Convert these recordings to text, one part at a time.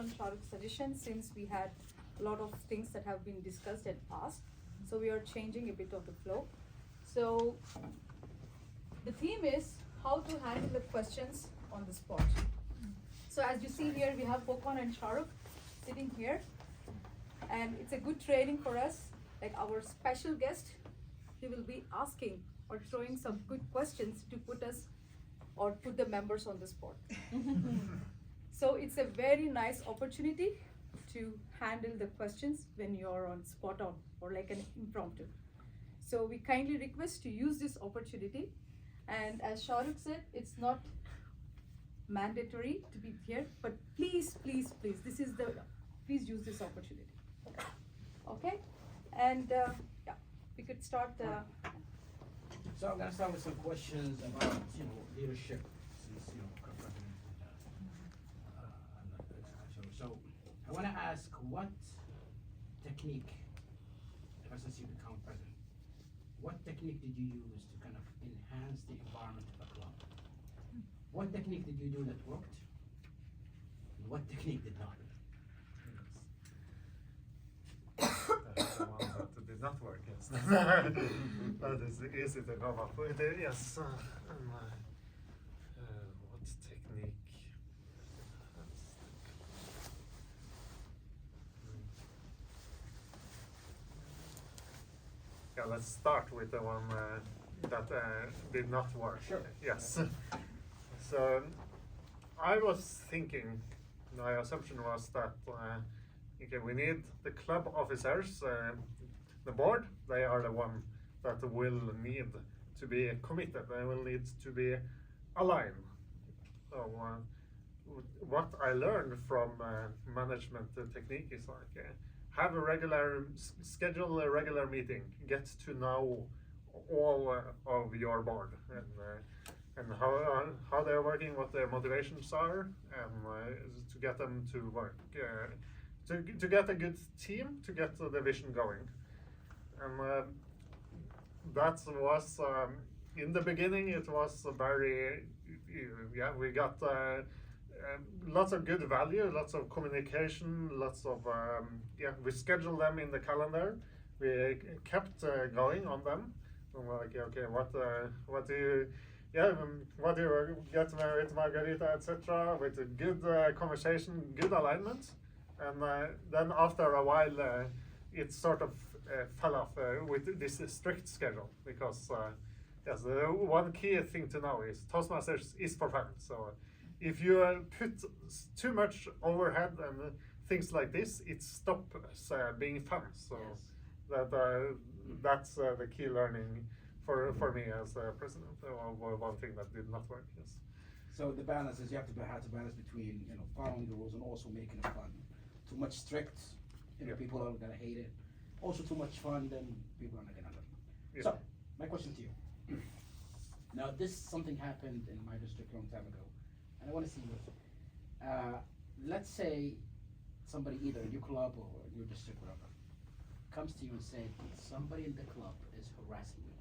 on Shahruk's suggestion, since we had a lot of things that have been discussed and asked. So we are changing a bit of the flow. So the theme is how to handle the questions on the spot. So as you see here, we have Pokon and Shahrukh sitting here. And it's a good training for us. Like our special guest, he will be asking or throwing some good questions to put us or put the members on the spot. So it's a very nice opportunity to handle the questions when you're on spot on or like an impromptu. So we kindly request to use this opportunity. And as Shahrukh said, it's not mandatory to be here, but please, please, please, please use this opportunity. Okay? And yeah, we could start. So I'm going to start with some questions about, leadership, since, co-president. So I want to ask, what technique, ever since you become president, what technique did you use to kind of enhance the environment of the club? What technique did you do that worked? And what technique did not? The one that did not work, yes. That is easy to come up with. Yes. What technique? Yeah, let's start with the one that did not work. Sure. Yes. So I was thinking, my assumption was that okay, we need the club officers, the board. They are the one that will need to be committed. They will need to be aligned. So what I learned from management technique is like have a regular schedule a regular meeting. Get to know all of your board and how they're working, what their motivations are, and to get them to work. To get a good team, to get the vision going. And that was, in the beginning, it was very, we got lots of good value, lots of communication, lots of, we scheduled them in the calendar. We kept going on them. And we're like, okay, what do you, what do you get married, Margarita, etc. With a good conversation, good alignment. And then after a while, it sort of fell off with this strict schedule because yes, the one key thing to know is Toastmasters is for fun. So if you put too much overhead and things like this, it stops being fun. So that's the key learning for me as president. One thing that did not work. Yes. So the balance is you have to balance between following the rules and also making it fun. Too much strict, people are gonna hate it. Also too much fun, then people are not gonna love you. So my question to you. Now something happened in my district a long time ago, and I want to see if let's say somebody either in your club or in your district, whatever, comes to you and say somebody in the club is harassing me.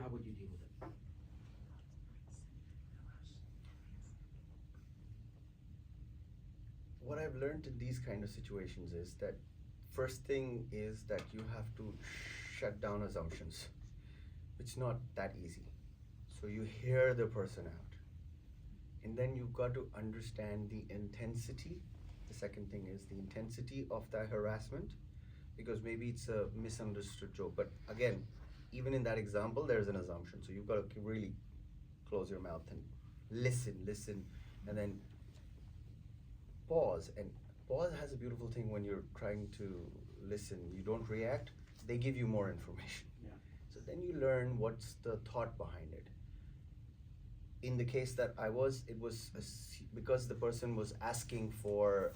How would you deal with it? What I've learned in these kind of situations is that first thing is that you have to shut down assumptions. It's not that easy. So you hear the person out. And then you've got to understand the intensity. The second thing is the intensity of that harassment, because maybe it's a misunderstood joke. But again, even in that example, there's an assumption. So you've got to really close your mouth and listen, and then pause. And pause has a beautiful thing when you're trying to listen. You don't react, they give you more information. Yeah. So then you learn what's the thought behind it. In the case that I was, it was because the person was asking for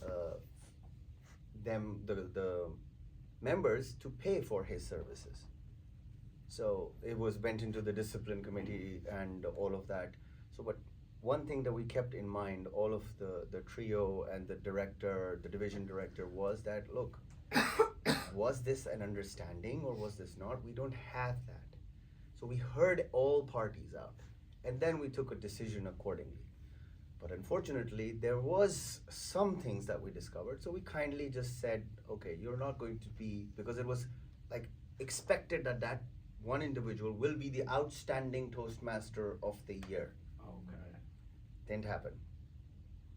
the members to pay for his services. So it went into the discipline committee and all of that. So, but one thing that we kept in mind, all of the trio and the director, the division director, was that, look, was this an understanding or was this not? We don't have that. So we heard all parties out, and then we took a decision accordingly. But unfortunately, there was some things that we discovered. So we kindly just said, okay, you're not going to be, because it was like expected that that one individual will be the outstanding Toastmaster of the year. Okay. Didn't happen.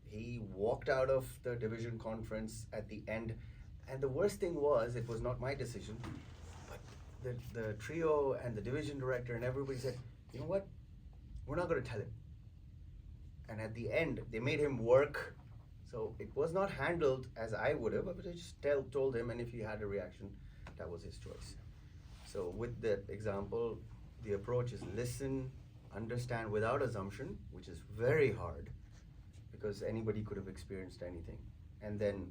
He walked out of the division conference at the end. And the worst thing was, it was not my decision, but the trio and the division director and everybody said, you know what? We're not going to tell him. And at the end, they made him work. So it was not handled as I would have, but I just told him, and if he had a reaction, that was his choice. So with that example, the approach is listen, understand without assumption, which is very hard because anybody could have experienced anything. And then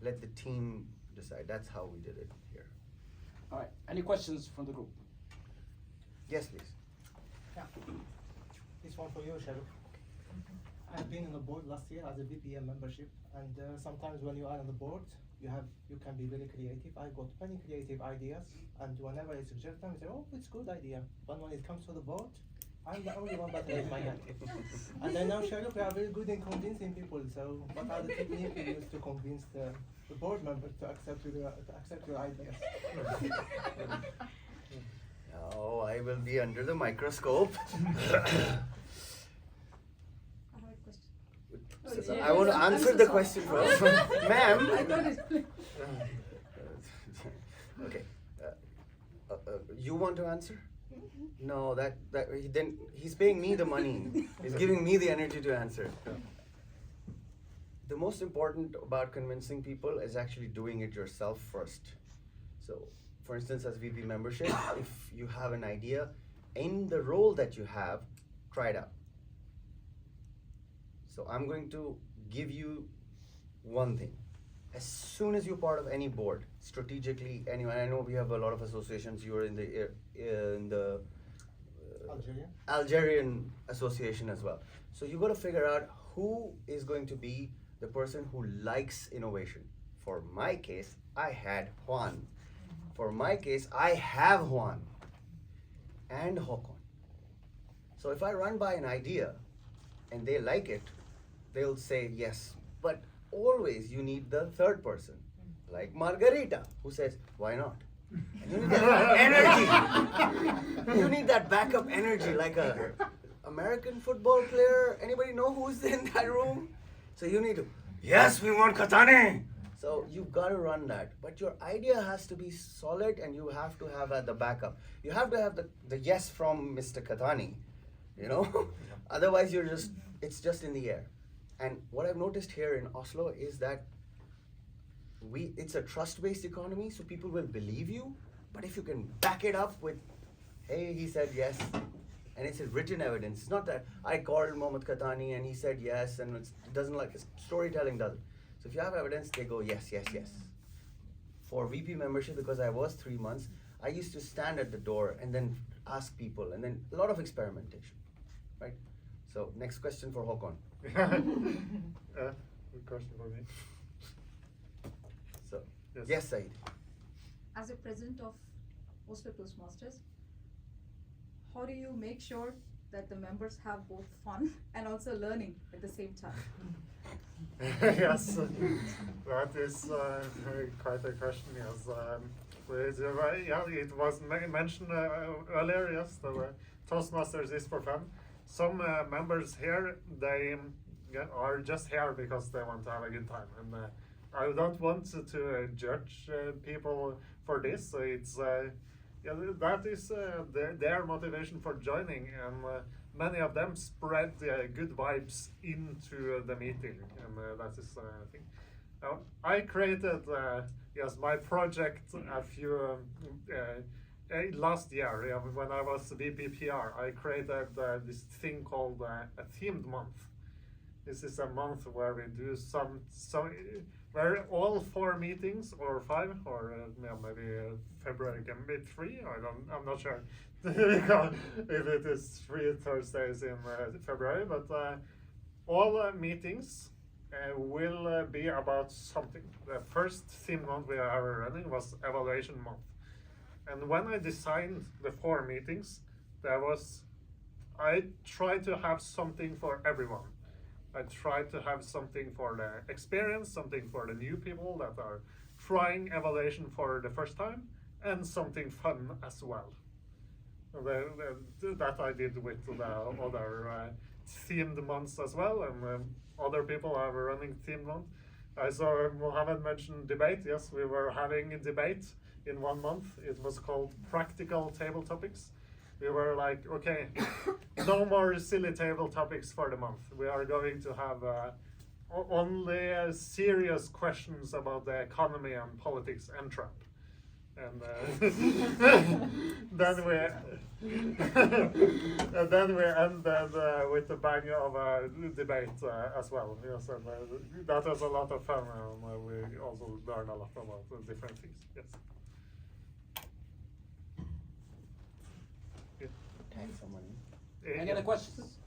let the team decide. That's how we did it here. All right. Any questions from the group? Yes, please. Yeah. This one for you, Sharif. I've been on the board last year as a VPM membership, and sometimes when you are on the board, you can be really creative. I got many creative ideas, and whenever I suggest them, I say, "Oh, it's a good idea." But when it comes to the board, I'm the only one that raised my hand. And I know, Sharif, you are very good in convincing people. So, what are the techniques you use to convince the board members to accept your ideas? Oh, I will be under the microscope. So I want to answer the question first. Ma'am. I thought it's Okay. You want to answer? No, then he's paying me the money. He's giving me the energy to answer. The most important about convincing people is actually doing it yourself first. So, for instance, as VP membership, if you have an idea in the role that you have, try it out. So I'm going to give you one thing. As soon as you're part of any board, strategically, anyway, I know we have a lot of associations. You are in the Algerian association as well. So you got to figure out who is going to be the person who likes innovation. For my case, I had Juan. For my case, I have Juan and Håkon. So if I run by an idea and they like it, they'll say yes. But always you need the third person, like Margarita, who says, why not? And you need that energy. You need that backup energy, like a American football player. Anybody know who's in that room? So you need to, yes, we want Qahtani. So you've got to run that. But your idea has to be solid, and you have to have the backup. You have to have the yes from Mr. Qahtani, you know? Otherwise it's just in the air. And what I've noticed here in Oslo is that it's a trust-based economy, so people will believe you. But if you can back it up with, hey, he said yes, and it's a written evidence. It's not that I called Mohammed Qahtani and he said yes, and it doesn't like storytelling doesn't. So if you have evidence, they go yes, yes, yes. For VP membership, because I was 3 months, I used to stand at the door and then ask people, and then a lot of experimentation, right? So next question for Håkon. Good question for me. So, Yes. yes, Said. As a president of Oslo Toastmasters, how do you make sure that the members have both fun and also learning at the same time? Yes, that is quite a question. Yes, it was mentioned earlier. Yes, the Toastmasters is for fun. Some members here, they are just here because they want to have a good time, and I don't want to judge people for this. So it's that is their motivation for joining, and many of them spread good vibes into the meeting, and that is I think. I created yes my project a few last year when I was VPPR. I created this thing called a themed month. This is a month where we do some where all 4 meetings or 5 or maybe February can be 3. I'm not sure if it is 3 Thursdays in February, but all meetings will be about something. The first theme month we are running was evaluation month, and when I designed the 4 meetings, I tried to have something for everyone. I try to have something for the experience, something for the new people that are trying evaluation for the first time, and something fun as well. That I did with the other themed months as well, and other people are running themed month. I saw Mohammed mention debate. Yes, we were having a debate in 1 month. It was called Practical Table Topics. We were like, okay, no more silly table topics for the month. We are going to have only serious questions about the economy and politics and Trump. And then we ended with the bang of a debate as well. Yes, and that was a lot of fun. We also learned a lot about different things. Yes. Tag someone in. Any other questions?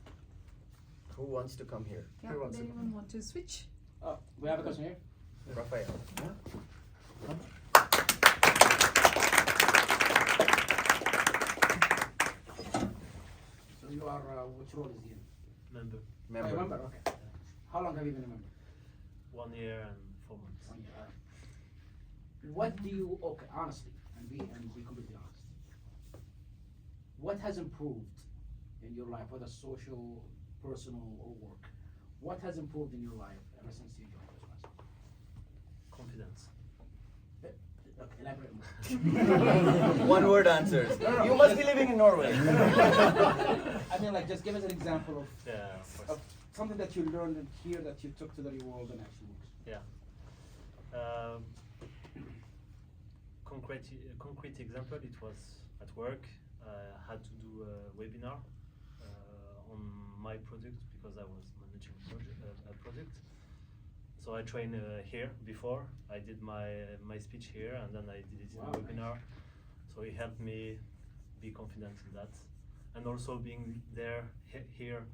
Who wants to come here? Yeah, Who wants would to- anyone want to switch? Oh, we have a question here. Raphael. So you are, which role is he in? Member. Oh, you're a member, okay. How long have you been a member? 1 year and 4 months. 1 year, all right. What do you, okay, honestly, and be completely honest. What has improved in your life, whether social, personal, or work? What has improved in your life ever since you joined Toastmasters? Confidence. Okay, elaborate more. One word answers. You must be living in Norway. I mean, like, just give us an example of, Yeah, of course. of something that you learned in here that you took to the real world and actually works. Yeah. Concrete example, it was at work. I had to do a webinar on my product because I was managing a project. So I trained here before. I did my speech here and then I did it in Wow, a webinar. So it helped me be confident in that. And also being there here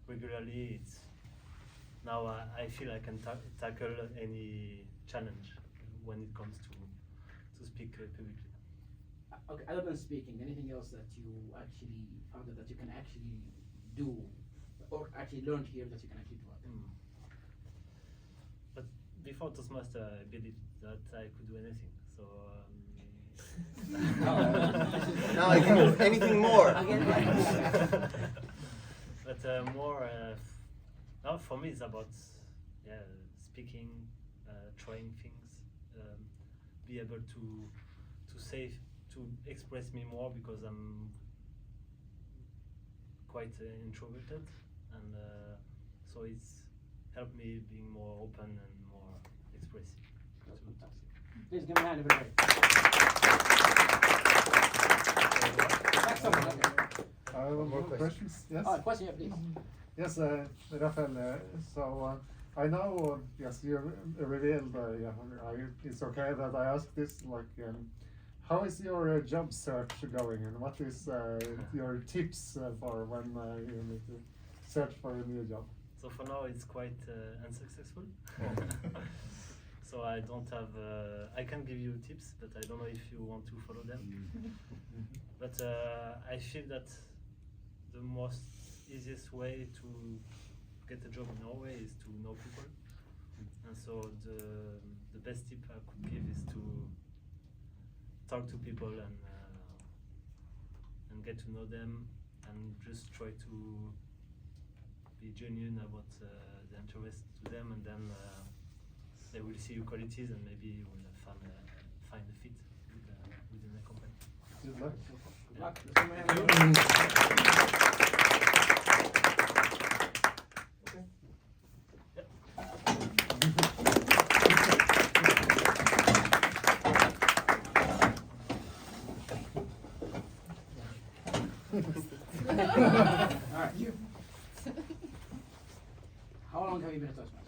regularly, it's now I feel I can tackle any challenge when it comes to speak publicly. Okay, other than speaking, anything else that you actually found that you can actually do, or actually learned here that you can actually do out there? But before Toastmaster, I believed that I could do anything. So Now I can do anything more. But more now for me it's about speaking, trying things, be able to say, to express me more because I'm quite introverted, and so it's helped me being more open and more expressive. That's fantastic. Please give me a hand, everybody. Next one, okay. I have More more questions? questions. Yes. Oh, question here, please. Yes, Raphael. So I know. Yes, you revealed. It's okay that I ask this. Like, how is your job search going, and what is your tips for when you need to search for a new job? So for now it's quite unsuccessful. So I don't have. I can give you tips, but I don't know if you want to follow them. But I feel that the most easiest way to get a job in Norway is to know people, and so the best tip I could give is to talk to people and get to know them, and just try to be genuine about the interest to them, and then they will see your qualities and maybe you will find a fit within the company. Good luck. Good luck. Let's give me a hand. Alright, you. How long have you been a Toastmaster?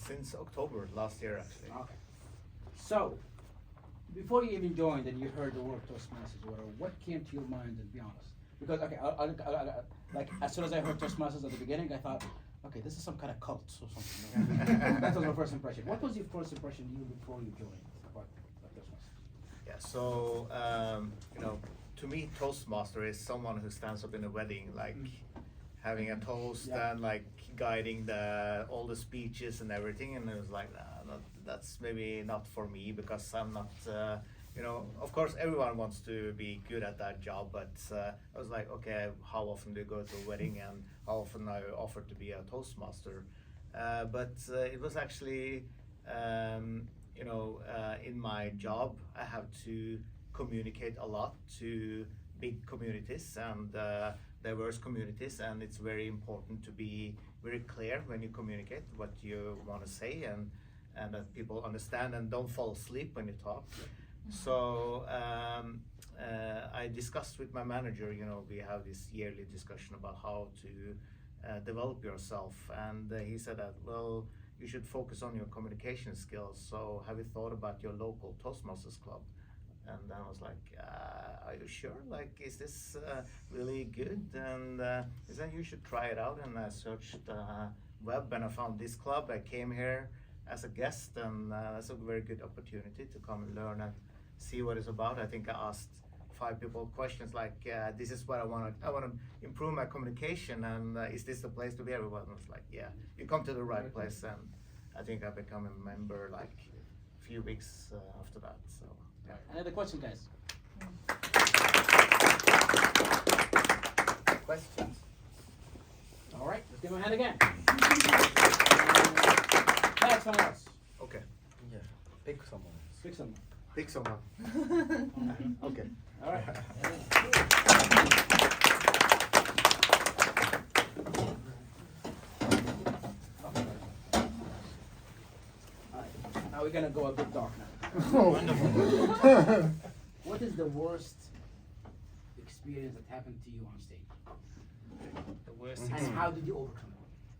Since October last year, actually. Okay. So, before you even joined and you heard the word Toastmasters, or whatever, what came to your mind, and be honest? Because, okay, like, as soon as I heard Toastmasters at the beginning, I thought, okay, this is some kind of cult or something. That was my first impression. What was your first impression you before you joined about Toastmasters? Yeah, so, to me, Toastmaster is someone who stands up in a wedding, like, having a toast Yeah. and like guiding all the speeches and everything, and it was like, that's maybe not for me because I'm not. Of course, everyone wants to be good at that job, but I was like, okay, how often do you go to a wedding, and how often are you offered to be a Toastmaster? But it was actually, in my job, I have to communicate a lot to big communities and diverse communities, and it's very important to be very clear when you communicate what you want to say, and that people understand and don't fall asleep when you talk. So I discussed with my manager, we have this yearly discussion about how to develop yourself, and he said that, well, you should focus on your communication skills, so have you thought about your local Toastmasters club? And then I was like, are you sure? Like, is this really good? And he said, you should try it out. And I searched web and I found this club. I came here as a guest, and that's a very good opportunity to come and learn and see what it's about. I think I asked 5 people questions like, this is what I want to improve my communication, and is this the place to be? Everyone was like, yeah, you come to the right place. And I think I become a member like a few weeks after that. So. Yeah. Any other question, guys? Questions? All right, let's give him a hand again. That's someone else. Okay. Yeah. Pick someone else. Pick someone. Pick someone. Okay. All right. Now we're gonna go a bit dark now. What is the worst experience that happened to you on stage? The worst And experience. how did you overcome it?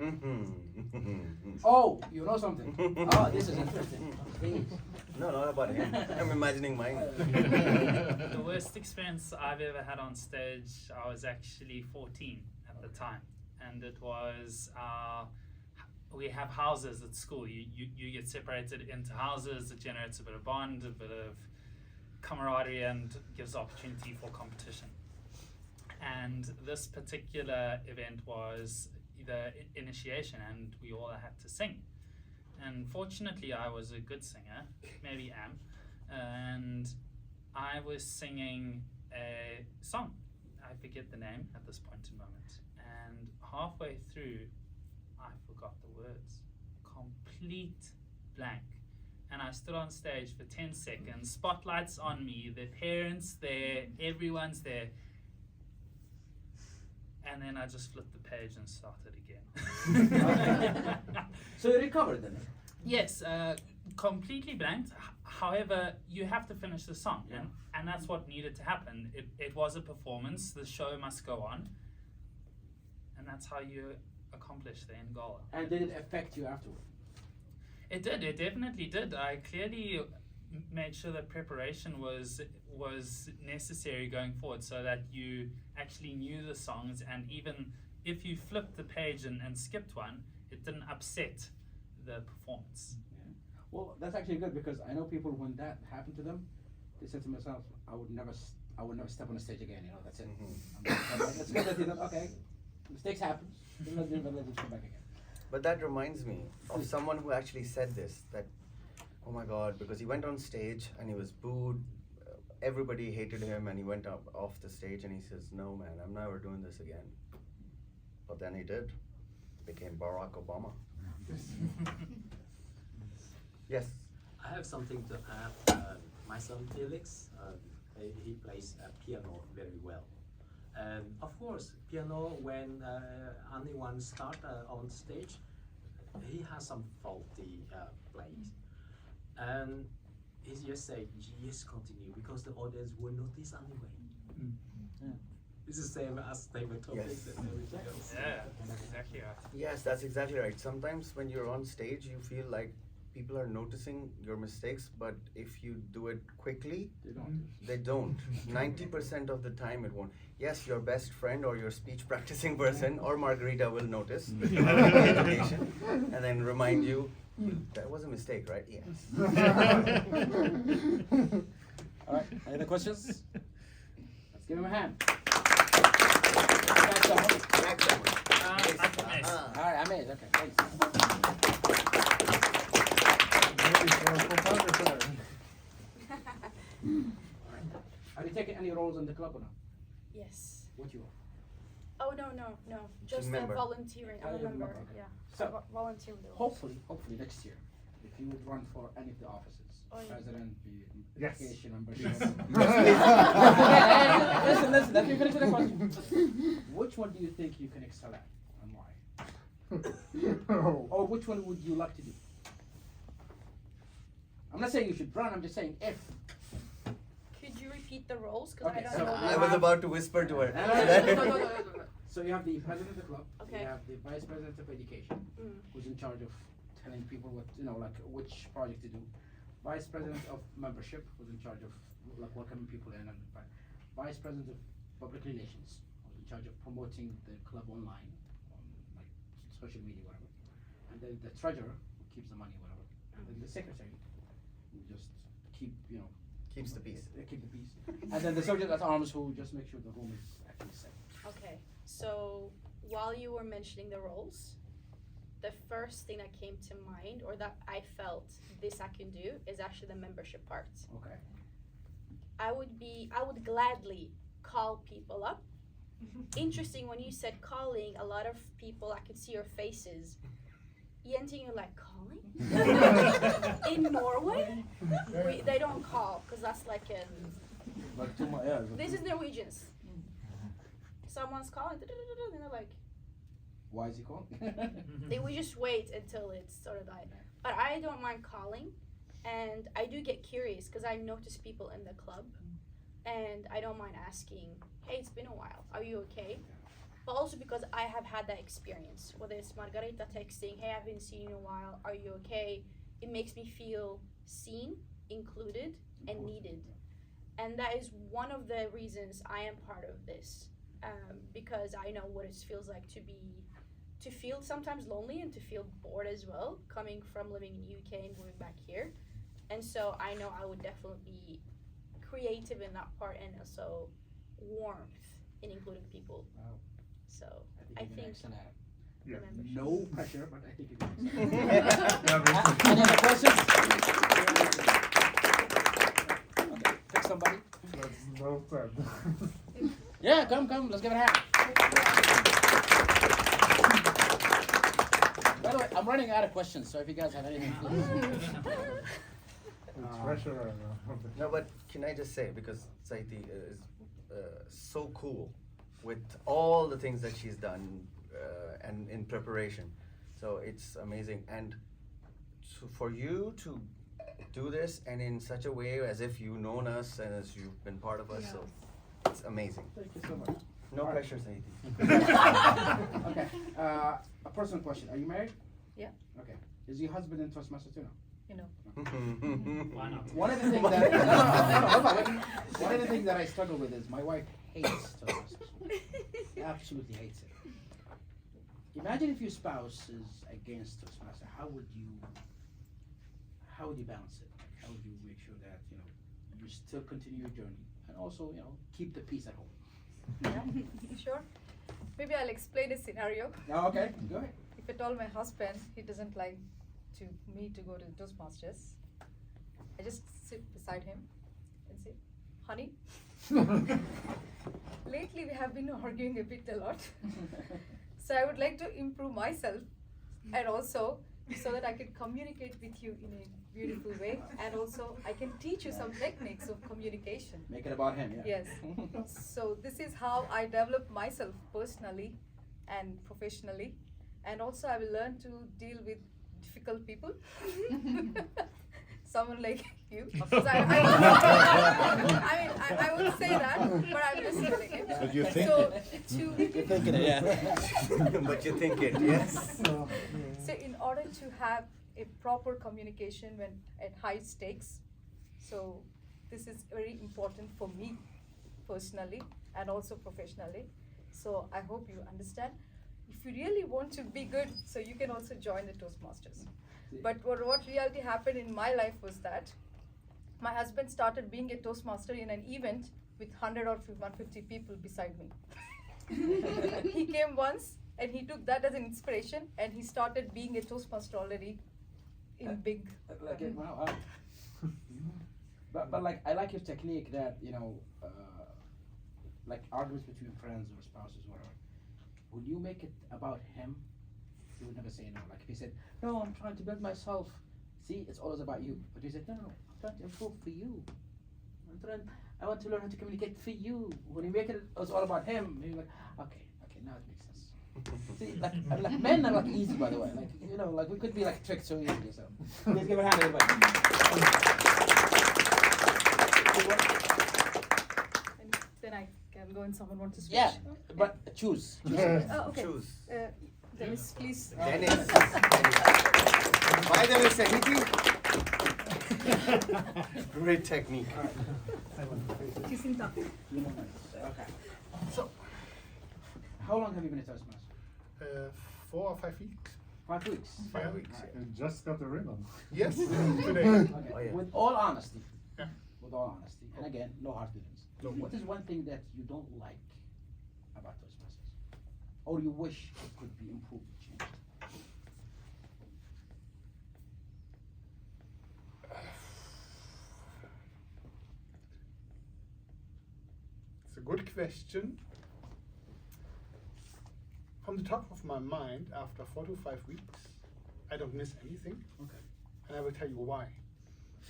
Mm-hmm. Oh, you know something. Oh, this is interesting. Please. No, not about him. I'm imagining mine. The worst experience I've ever had on stage, I was actually 14 at the time, and it was we have houses at school. You get separated into houses. It generates a bit of bond, a bit of camaraderie, and gives opportunity for competition. And this particular event was the initiation, and we all had to sing. And fortunately, I was a good singer, maybe am, and I was singing a song. I forget the name at this point in moment. And halfway through, I forgot the words. Complete blank. And I stood on stage for 10 seconds, spotlights on me, the parents there, everyone's there. And then I just flipped the page and started again. So you recovered then? Yes, completely blanked. However, you have to finish the song, Yeah. and that's what needed to happen. It was a performance. The show must go on, and that's how you accomplish the end goal. And did it affect you afterward? It did. It definitely did. I clearly made sure that preparation was necessary going forward, so that you actually knew the songs, and even if you flipped the page and skipped one, it didn't upset the performance. Yeah. Well, that's actually good, because I know people, when that happened to them, they said to themselves, I would never step on the stage again. That's it. It's good that you know, okay, mistakes happen. Let's just come back again. But that reminds me of someone who actually said this, that, oh my God, because he went on stage and he was booed, everybody hated him, and he went off the stage and he says, no man, I'm never doing this again. But then he did. Became Barack Obama. Yes. I have something to add. My son Felix, he plays piano very well. And of course, piano, when anyone starts on stage, he has some faulty plays. And he just say, yes, continue, because the audience will notice anyway. Yeah. It's the same as table topics Yes. and everything else. Yeah, that's exactly right. Yes, that's exactly right. Sometimes when you're on stage, you feel like people are noticing your mistakes, but if you do it quickly, they don't. 90% of the time it won't. Yes, your best friend or your speech practicing person or Margarita will notice education and then remind you, that was a mistake, right? Yes. All right, any other questions? Let's give him a hand. Back someone. Back someone. Yes. Nice. Ah. All right, amazing. Okay, thanks. Maybe for founder. Have you taken any roles in the club or not? Yes. What you are? Oh no, just member. volunteering. I'm Oh, a you're a member. member, okay. Yeah. So, Volunteer with the roles. hopefully next year, if you would run for any of the offices, Oh, yeah. president, Yes. education, membership. Yes. Listen, let me finish the question. Which one do you think you can excel at and why? Or which one would you like to do? I'm not saying you should run, I'm just saying if. Could you repeat the roles? Because Okay, I don't so know. I was about to whisper to her. No. So you have the president of the club, Okay. you have the vice president of education, Mm. who's in charge of telling people what, like which project to do. Vice president of membership, who's in charge of like welcoming people in, and vice president of public relations, who's in charge of promoting the club online, on like social media, whatever. And then the treasurer, who keeps the money, whatever. And then the secretary, who just keep, Keeps the peace. keep the peace. And then the sergeant at arms, who just make sure the room is actually safe. Okay. So while you were mentioning the roles, the first thing that came to mind, or that I felt this I can do, is actually the membership part. Okay. I would gladly call people up. Interesting, when you said calling, a lot of people, I could see your faces. Yenting, you're like, calling? In Norway? They don't call, because that's like Like too much, yeah. this is Norwegians. Someone's calling, and they're like, Why is he calling? we just wait until it's sort of died. But I don't mind calling, and I do get curious because I notice people in the club, and I don't mind asking, hey, it's been a while, are you okay? But also because I have had that experience, whether it's Margarita texting, hey, I haven't seen you in a while, are you okay? It makes me feel seen, included, and needed. And that is one of the reasons I am part of this, because I know what it feels like to feel sometimes lonely and to feel bored as well, coming from living in the UK and moving back here. And so I know I would definitely be creative in that part, and also warmth in including people. Wow. So I I think think excellent at it. Yeah. the membership. No pressure, but I think you Yeah, Any other questions? Okay, pick somebody. That's well said. Yeah, come, let's give it a hand. By the way, I'm running out of questions, so if you guys have anything, please. It's pressure. No, but can I just say, because Saiti is so cool with all the things that she's done and in preparation. So it's amazing. And so for you to do this and in such a way as if you've known us and as you've been part of us, so it's amazing. Thank you so much. No All right. pressure, Saiti. Okay, a personal question. Are you married? Yeah. Okay. Is your husband in Toastmasters too now? You know. Why not? One of the things that no, hold on. One of the things that I struggle with is my wife hates Toastmasters. Absolutely hates it. Imagine if your spouse is against Toastmasters. How would you balance it? Like, how would you make sure that you still continue your journey and also keep the peace at home? Yeah. Sure. Maybe I'll explain a scenario. Oh, okay, go ahead. If at all my husband, he doesn't like me to go to the Toastmasters, I just sit beside him and say, honey, lately we have been arguing a lot. So I would like to improve myself, and also so that I can communicate with you in a beautiful way, and also I can teach you some techniques of communication. Make it about him, yeah. Yes. So this is how I develop myself personally and professionally, and also I will learn to deal with difficult people. Someone like you. Of course, I would say that, but I'm just telling it. But you think So You're thinking it, yeah. But you think it, yes. So in order to have a proper communication when at high stakes, so this is very important for me personally and also professionally. So I hope you understand. If you really want to be good, so you can also join the Toastmasters. But what reality happened in my life was that my husband started being a Toastmaster in an event with 100 or 150 people beside me. He came once and he took that as an inspiration and he started being a Toastmaster already in big. Like it, wow. But like I like your technique that like arguments between friends or spouses or whatever. When you make it about him, he would never say no. Like if he said, "No, I'm trying to build myself," see, it's always about you. But you said, "No, I'm trying to improve for you. I want to learn how to communicate for you." When you make it, it's all about him. You're like, okay, now it makes sense. See, like men are like easy, by the way. Like like we could be like tricked so easily. So let's give a hand, everybody. And then I can go and someone wants to switch. Yeah, but choose. Oh, okay. Choose. Dennis, please. Dennis. Why Dennis? Anything? Great technique. Kissing tongue. Okay. So, how long have you been a Toastmaster? 4 or 5 weeks. 5 weeks. 5 weeks. Alright. And just got the ribbon. Yes, today. Okay. Oh, yeah. With all honesty. Yeah. With all honesty, and again, no hard feelings. No What is one thing that you don't like about Toastmasters, or you wish it could be improved, changed? It's a good question. From the top of my mind, after 4 to 5 weeks, I don't miss anything. Okay. And I will tell you why.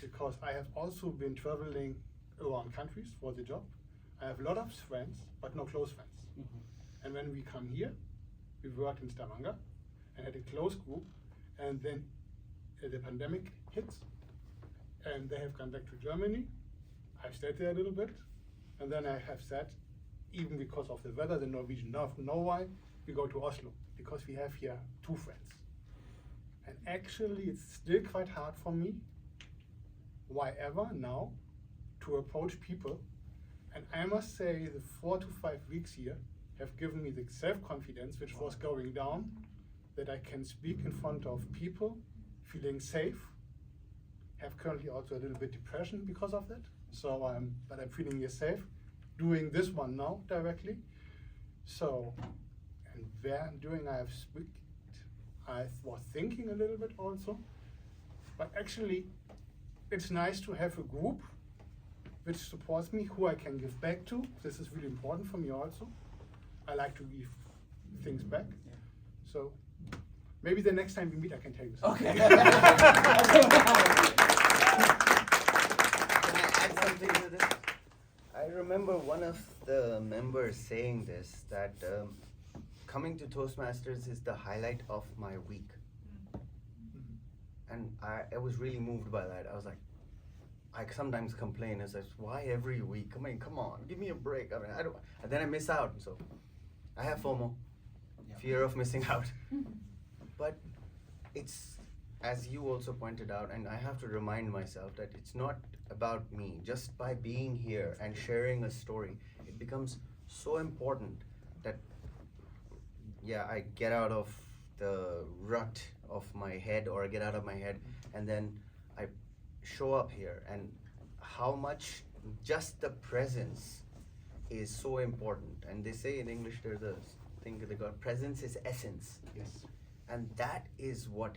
Because I have also been traveling around countries for the job. I have a lot of friends, but no close friends. Mm-hmm. And when we come here, we worked in Stavanger and had a close group. And then the pandemic hits, and they have gone back to Germany. I've stayed there a little bit, and then I have said, even because of the weather, the Norwegian know why, we go to Oslo, because we have here 2 friends. And actually, it's still quite hard for me, why ever now, to approach people. And I must say, the 4 to 5 weeks here have given me the self-confidence which was going down, that I can speak in front of people, feeling safe. Have currently also a little bit depression because of that. So but I'm feeling safe doing this one now directly. So, and during I have speak, I was thinking a little bit also, but actually it's nice to have a group which supports me, who I can give back to. This is really important for me also. I like to give things back. Yeah. So maybe the next time we meet I can tell you something. Okay. Can I add something to this? I remember one of the members saying this, that coming to Toastmasters is the highlight of my week. And I was really moved by that. I was like, I sometimes complain and says, why every week? Come on, give me a break. I mean, I don't, and then I miss out. So I have FOMO, Yeah. fear of missing out. But it's, as you also pointed out, and I have to remind myself that it's not about me. Just by being here and sharing a story, it becomes so important that, yeah, I get out of the rut of my head, or I get out of my head, and then I show up here. And how much just the presence is so important. And they say in English, there's a thing they got, presence is essence. Yes. And that is what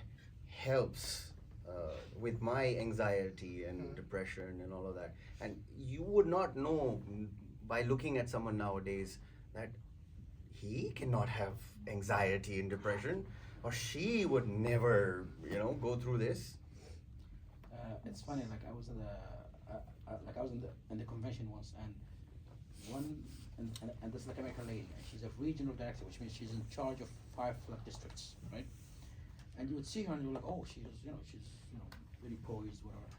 helps with my anxiety and depression and all of that. And you would not know by looking at someone nowadays that he cannot have anxiety and depression, or she would never, go through this. It's funny. Like I was in the convention once, and and this like American lady, and she's a regional director, which means she's in charge of 5 districts, right? And you would see her, and you're like, oh, she's really poised, whatever.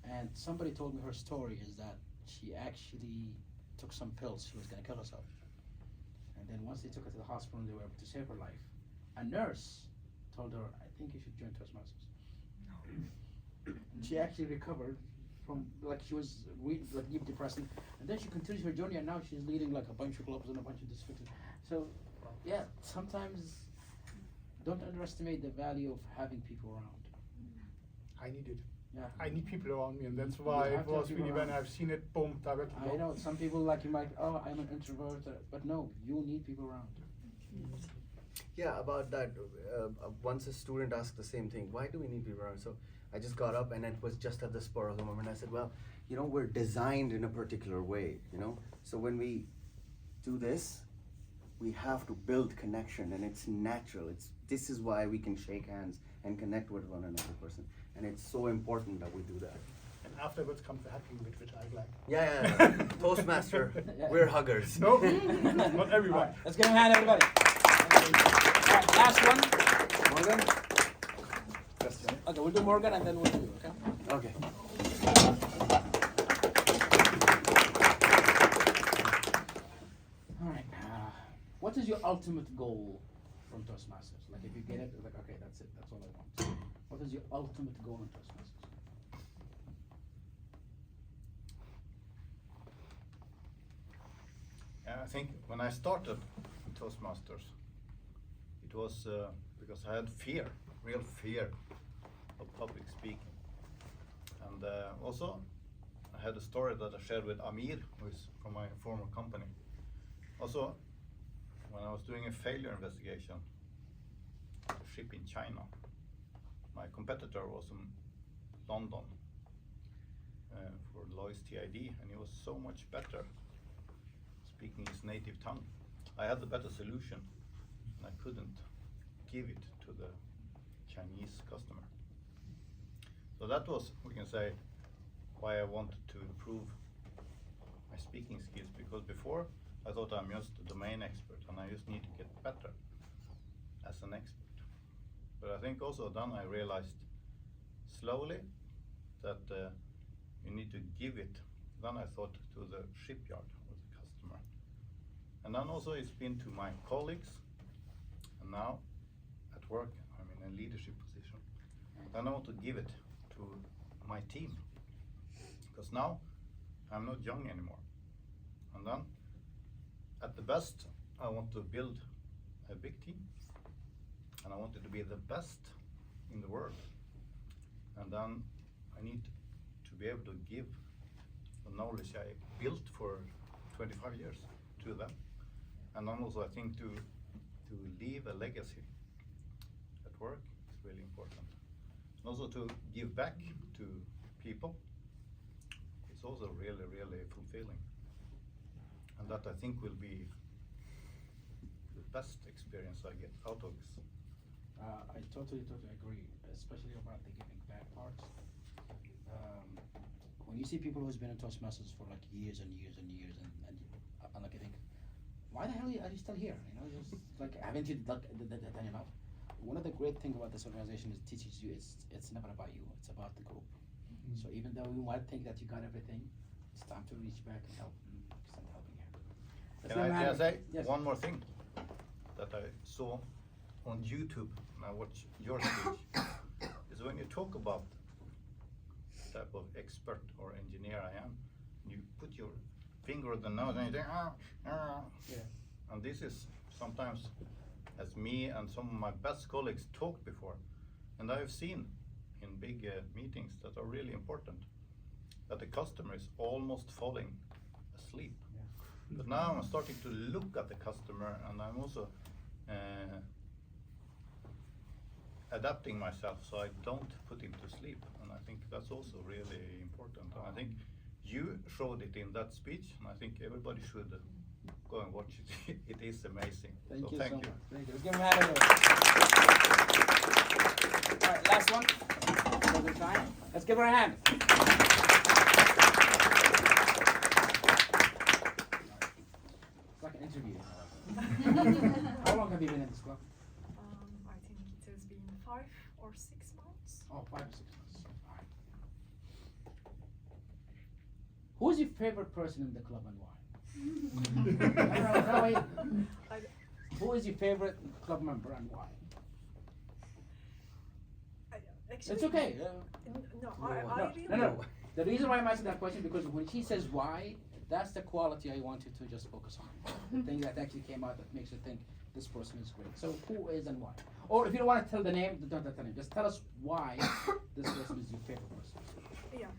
And somebody told me her story is that she actually took some pills. She was gonna kill herself. And then once they took her to the hospital and they were able to save her life, a nurse told her, I think you should join Toastmasters. And she actually recovered from, like, she was like deep depression, and then she continues her journey, and now she's leading like a bunch of clubs and a bunch of districts. So yeah, sometimes don't underestimate the value of having people around. I need it. Yeah. I need people around me, and that's You why have it to have was people really when around. I've seen it, boom, directly. I know some people like you might, oh, I'm an introvert, but no, you need people around. Yeah, about that, once a student asked the same thing, why do we need people around? So I just got up and it was just at the spur of the moment. I said, well, you know, we're designed in a particular way, you know? So when we do this, we have to build connection, and it's natural. This is why we can shake hands and connect with one another person. And it's so important that we do that. And afterwards comes the hugging bit, which I like. Yeah. Toastmaster, we're huggers. No, not everyone. Let's give him a hand, everybody. Alright, last one. Morgan. Okay, we'll do Morgan and then we'll do you, okay? Okay. Alright, what is your ultimate goal from Toastmasters? Like if you get it, like okay, that's it, that's all I want. What is your ultimate goal in Toastmasters? I think when I started Toastmasters, it was because I had fear, real fear of public speaking. And also, I had a story that I shared with Amir, who is from my former company. Also, when I was doing a failure investigation, a ship in China, my competitor was in London for Lloyd's TID, and he was so much better speaking his native tongue. I had the better solution, and I couldn't give it to the Chinese customer. So that was, we can say, why I wanted to improve my speaking skills, because before I thought I'm just a domain expert and I just need to get better as an expert. But I think also then I realized slowly that you need to give it. Then I thought to the shipyard or the customer. And then also it's been to my colleagues, and now at work I'm in a leadership position. Then I want to give it to my team, because now I'm not young anymore. And then at the best I want to build a big team, and I want it to be the best in the world. And then I need to be able to give the knowledge I built for 25 years to them. And then also I think to leave a legacy at work is really important. And also to give back to people, it's also really, really fulfilling. And that I think will be the best experience I get out of this. I totally agree, especially about the giving back part. When you see people who's been in Toastmasters for like years and years and years, and like I think, why the hell are you still here? You know, just like haven't you done enough? One of the great things about this organization is it teaches you it's never about you, it's about the group. Mm-hmm. So even though you might think that you got everything, it's time to reach back and help and start helping here. Can I say yes. one more thing that I saw on YouTube when I watched your speech is when you talk about the type of expert or engineer I am, you put your finger on the nose and you say, Yeah. And this is sometimes as me and some of my best colleagues talked before, and I have seen in big meetings that are really important that the customer is almost falling asleep. Yeah. But now I'm starting to look at the customer, and I'm also adapting myself so I don't put him to sleep. And I think that's also really important. And I think you showed it in that speech, and I think everybody should go and watch it. It is amazing. Thank so you thank so you. much. Thank you. Let's give him a hand. All right, last one. For the time. Let's give her a hand. It's like an interview. How long have you been in this club? I think it has been 5 or 6 months. Oh, 5 or 6 months. All right. Who is your favorite person in the club and why? No, wait. Who is your favorite club member and why? Actually, It's okay. No, No. I really. No. The reason why I'm asking that question because when she says why, that's the quality I want you to just focus on. The thing that actually came out that makes you think this person is great. So who is and why? Or if you don't want to tell the name, don't tell the name. Just tell us why this person is your favorite person. Yeah.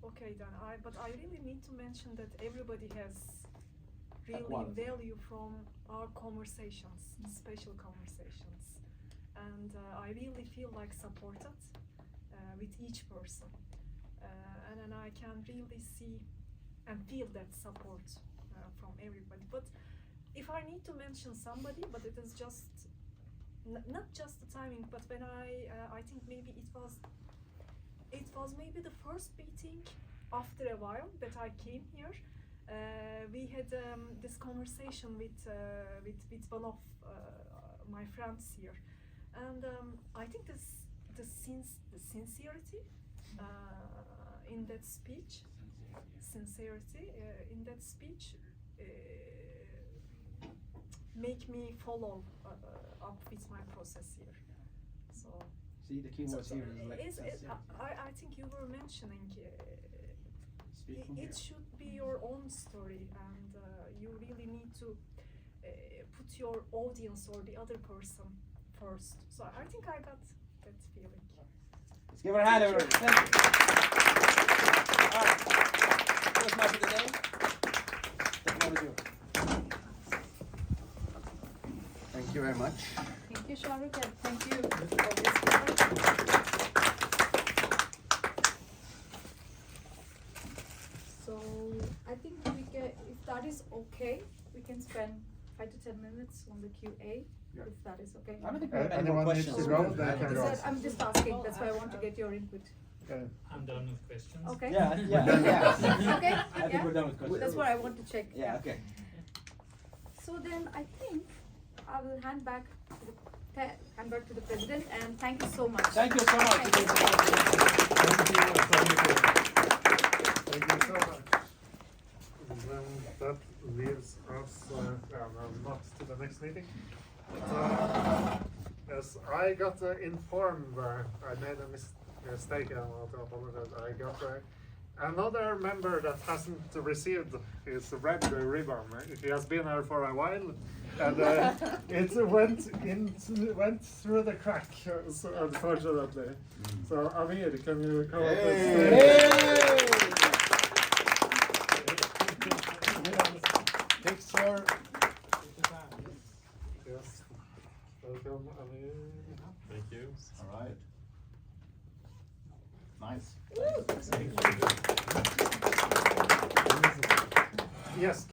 Okay then. But I really need to mention that everybody has really quality. value from our conversations, special conversations, and I really feel like supported with each person, and then I can really see and feel that support from everybody. But if I need to mention somebody, but it is just not just the timing, but when I think maybe it was maybe the first meeting after a while that I came here. We had this conversation with one of my friends here, and I think the sincerity in that speech, make me follow up with my process here. So. See, the key words here is like I think you were mentioning speak from here. it should be your own story, and you really need to put your audience or the other person first. So I think I got that feeling. Let's give her a hand, everyone. Thank you. All right. Toastmaster today. The floor is yours. Thank you very much. Thank you, Shahrukh, and thank you. So I think if that is okay, we can spend 5 to 10 minutes on the QA, if that is okay. I don't think we have any more Anyone needs questions. to go, they can go. I'm just asking, that's why I want to get your input. Okay. I'm done with questions. Okay? Yeah. Okay, I think yeah. we're done with questions. That's what I want to check. Yeah, okay. So then I think I will hand back to the president, and thank you so much. Thank you so much. Thank you so much. And then that leaves us not to the next meeting. But, as I got informed, I made a mistake, and I want to apologize. I got another member that hasn't received his red ribbon. He has been here for a while, and it went through the crack, so unfortunately. So Amir, can you come up and Picture. Yes. Welcome, Amir. Thank you. All right. Nice. Yes.